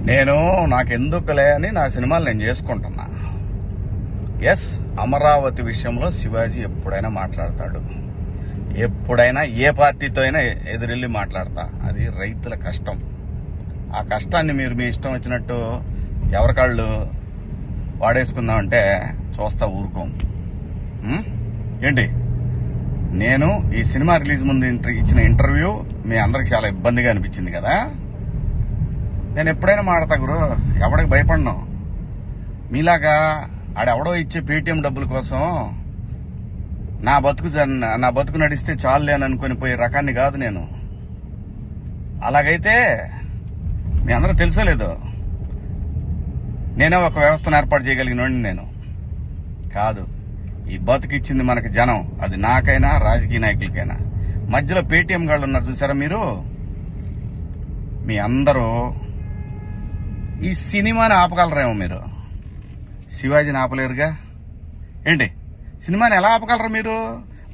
నేను నాకెందుకులే అని నా సినిమాలు నేను చేసుకుంటున్నా. ఎస్, అమరావతి విషయంలో శివాజీ ఎప్పుడైనా మాట్లాడతాడు, ఎప్పుడైనా ఏ పార్టీతో అయినా ఎదురెళ్ళి మాట్లాడతా. అది రైతుల కష్టం. ఆ కష్టాన్ని మీరు మీ ఇష్టం వచ్చినట్టు ఎవరికాళ్ళు వాడేసుకుందామంటే చూస్తా ఊరుకోం. ఏంటి, నేను ఈ సినిమా రిలీజ్ ముందు ఇచ్చిన ఇంటర్వ్యూ మీ అందరికి చాలా ఇబ్బందిగా అనిపించింది కదా. నేను ఎప్పుడైనా మాడతా గురు, ఎవడికి భయపడను. మీలాగా ఆడెవడో ఇచ్చే పేటీఎం డబ్బుల కోసం నా బతుకు నడిస్తే చాలులే అని అనుకుని పోయే రకాన్ని కాదు నేను. అలాగైతే మీ అందరూ తెలుసోలేదు, నేనే ఒక వ్యవస్థను ఏర్పాటు చేయగలిగినోడిని నేను కాదు. ఈ బతుకిచ్చింది మనకి జనం, అది నాకైనా రాజకీయ నాయకులకైనా. మధ్యలో పేటీఎం గాళ్ళు ఉన్నారు చూసారా మీరు, మీ అందరూ ఈ సినిమాని ఆపగలరేమో, మీరు శివాజీని ఆపలేరుగా. ఏంటి, సినిమాని ఎలా ఆపగలరు మీరు?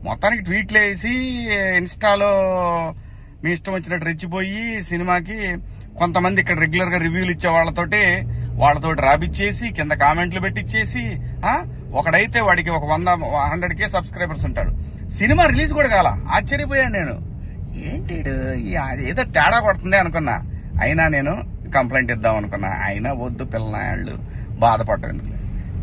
మొత్తానికి ట్వీట్లు వేసి ఇన్స్టాలో మీ ఇష్టం వచ్చినట్టు రెచ్చిపోయి సినిమాకి కొంతమంది ఇక్కడ రెగ్యులర్ గా రివ్యూలు ఇచ్చే వాళ్ళతోటి రాపిచ్చేసి కింద కామెంట్లు పెట్టిచ్చేసి, ఒకడైతే వాడికి ఒక 100K సబ్స్క్రైబర్స్ ఉంటాడు. సినిమా రిలీజ్ కూడా కాల. ఆశ్చర్యపోయాను నేను, ఏంటి ఏదో తేడా కొడుతుంది అనుకున్నా. అయినా నేను కంప్లైంట్ ఇద్దాం అనుకున్నా. అయినా వద్దు, పిల్లనాళ్ళు బాధపడటం ఎందుకు.